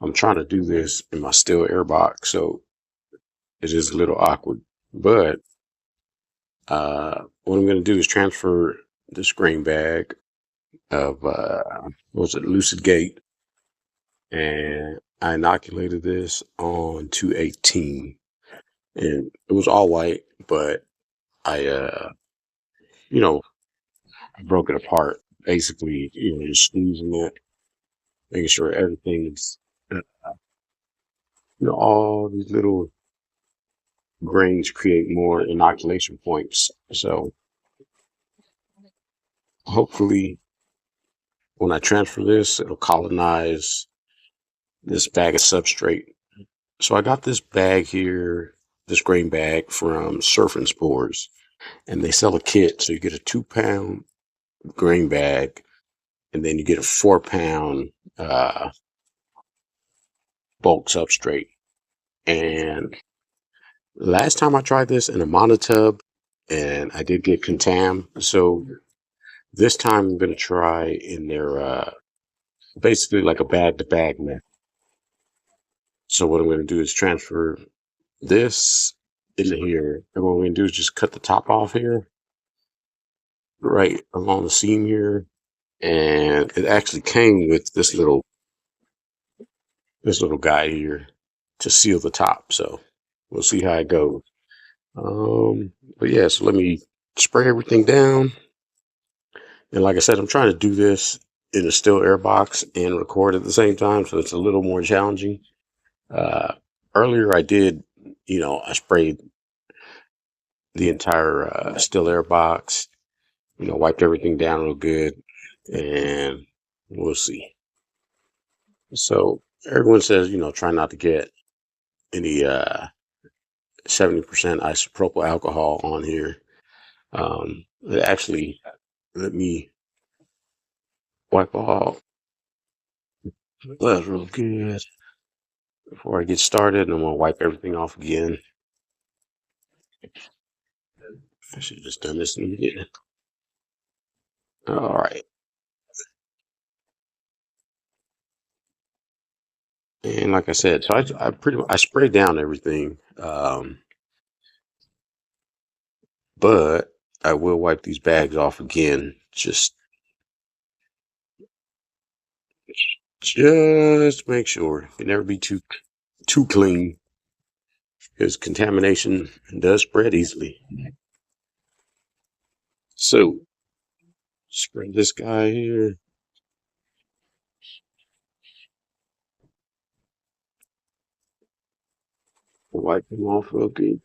I'm trying to do this in my still air box, so it is a little awkward. But what I'm going to do is transfer this grain bag of what was it, Lucid Gate, and I inoculated this on 218, and it was all white, but I you know I broke it apart, basically, just squeezing it, making sure everything's all these little grains create more inoculation points. So hopefully when I transfer this, it'll colonize this bag of substrate. So I got this bag here, this grain bag from Surfin Spores, and they sell a kit. So you get a 2-pound grain bag, and then you get a 4-pound bulk substrate. And last time I tried this in a monotub, and I did get contam. So this time I'm going to try in their basically like a bag to bag method. So what I'm going to do is transfer this into here, and what we're going to do is just cut the top off here, right along the seam here, and it actually came with this little guy here to seal the top. So we'll see how it goes. But yeah, so let me spray everything down. And like I said, I'm trying to do this in a still air box and record at the same time, so it's a little more challenging. Earlier I did, I sprayed the entire still air box, wiped everything down real good, and we'll see. So everyone says, try not to get any 70% isopropyl alcohol on here. Actually, let me wipe off the gloves real good before I get started, and I'm gonna wipe everything off again. I should have just done this in the beginning. All right. And like I said, so I sprayed down everything, but I will wipe these bags off again, just make sure it can never be too clean, because contamination does spread easily. So spread this guy here. Wipe him off real good.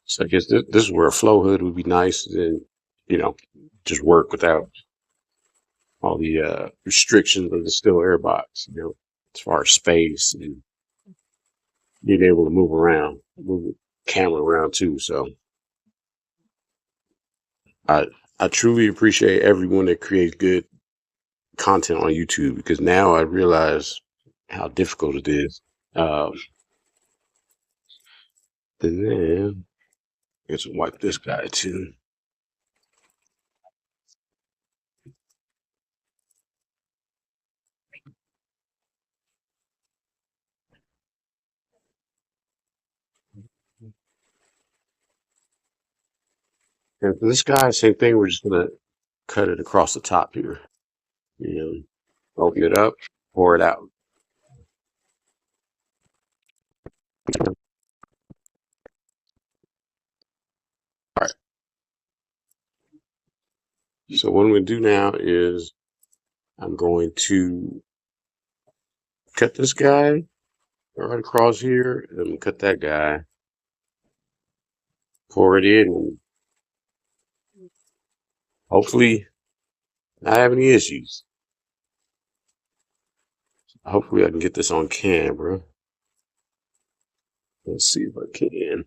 So I guess this is where a flow hood would be nice, and just work without all the restrictions of the still air box, as far as space and being able to move the camera around too. So I I truly appreciate everyone that creates good content on YouTube, because now I realize how difficult it is. Um, and then let's wipe this guy too. And for this guy, same thing. We're just gonna cut it across the top here. Open it up, pour it out. All right. So what I'm going to do now is I'm going to cut this guy right across here, and I'm going to cut that guy, pour it in, and hopefully not have any issues. Hopefully I can get this on camera. Let's see if I can.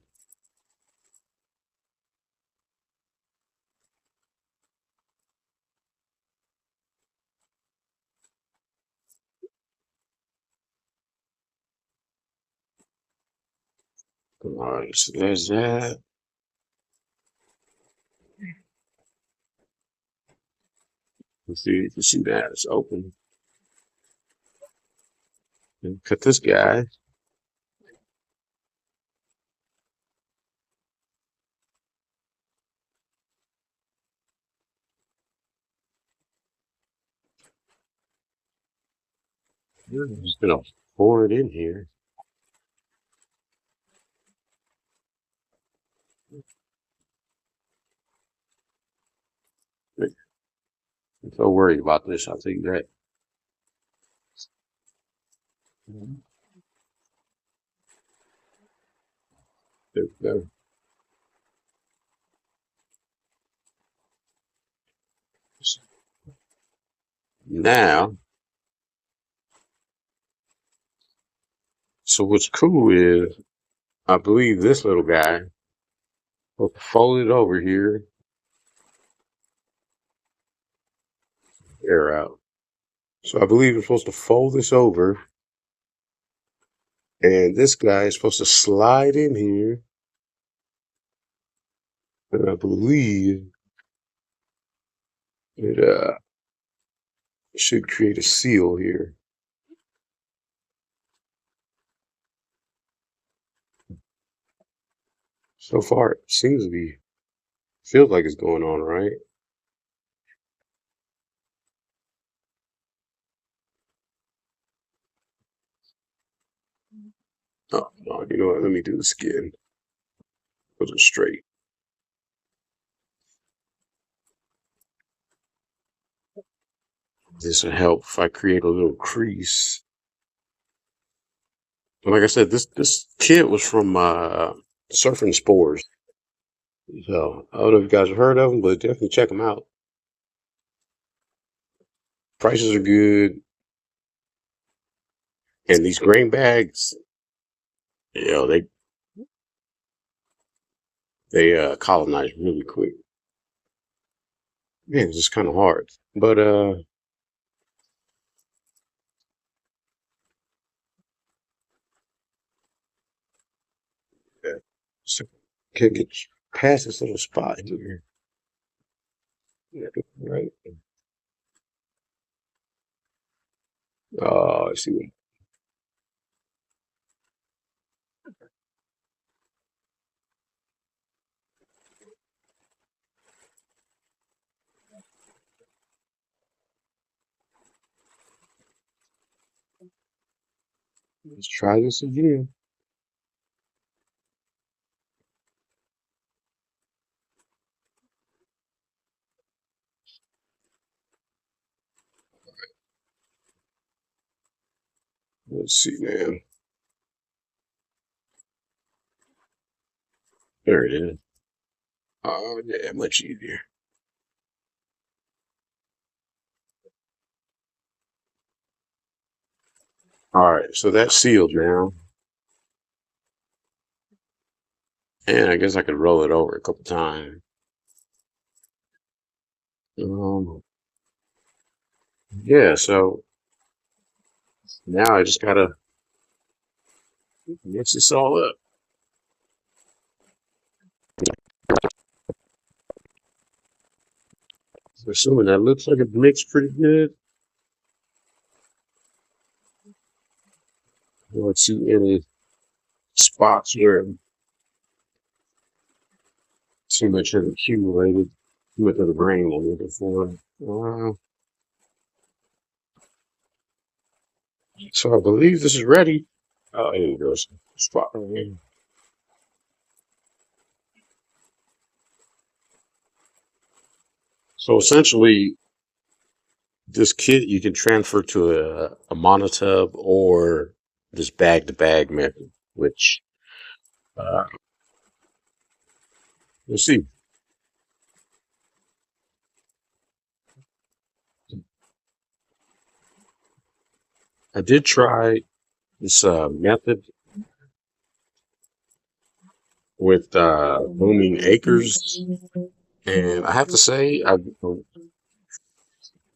All right, so there's that. Let's see if you can see that. It's open. And cut this guy. I'm just gonna pour it in here. I'm so worried about this. I'll tell you that. There we go. Now, so what's cool is I believe this little guy will fold it over here, air out. So I believe it's supposed to fold this over, and this guy is supposed to slide in here. And I believe it should create a seal here. So far, it seems to be, feels like it's going on right. Oh, no, you know what? Let me do this again. Put it straight. This will help if I create a little crease. And like I said, this kit was from Surfin Spores. So I don't know if you guys have heard of them, but definitely check them out. Prices are good, and these grain bags, you know, they colonize really quick. Man, it's just kind of hard, but yeah. So can't get past this little spot here. Yeah, right. Oh, I see. Let's try this again. Let's see now. There it is. Oh, yeah, much easier. All right, so that's sealed now. And I guess I could roll it over a couple times. Yeah, so now I just gotta mix this all up. So assuming that looks like it mixed pretty good. I don't see any spots where too much has accumulated, too much of the grain I'm looking for. So I believe this is ready. Oh, here you go. Spot right here. So essentially, this kit you can transfer to a monotub or this bag to bag method, which uh, we'll see. I did try this method with Booming Acres, and I have to say I'm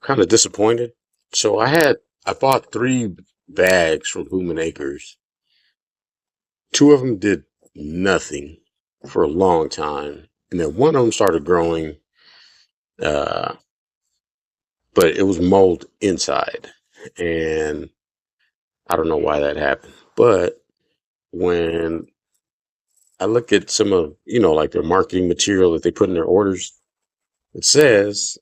kind of disappointed. So I bought 3 bags from Booming Acres. 2 of them did nothing for a long time, and then one of them started growing, uh, but it was mold inside, and I don't know why that happened. But when I look at some of, like their marketing material that they put in their orders, it says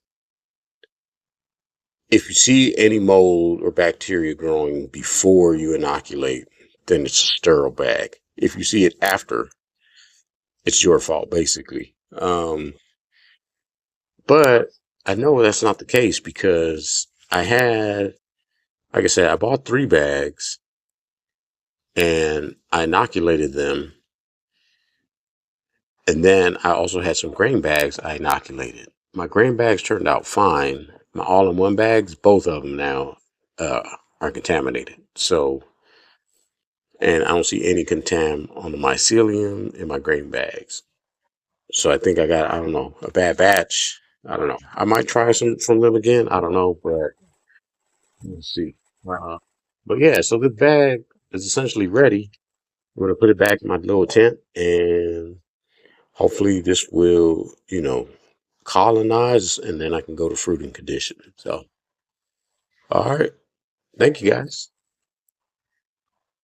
if you see any mold or bacteria growing before you inoculate, then it's a sterile bag. If you see it after, it's your fault, basically. But I know that's not the case because like I said, I bought 3 bags and I inoculated them. And then I also had some grain bags I inoculated. My grain bags turned out fine. My all-in-one bags, both of them now, are contaminated. So, and I don't see any contam on the mycelium in my grain bags. So I think I got, I don't know, a bad batch. I don't know. I might try some from them again. I don't know, but we'll see. Uh, but yeah, so the bag is essentially ready. I'm gonna put it back in my little tent, and hopefully this will, colonize, and then I can go to fruiting condition. So, all right. Thank you guys.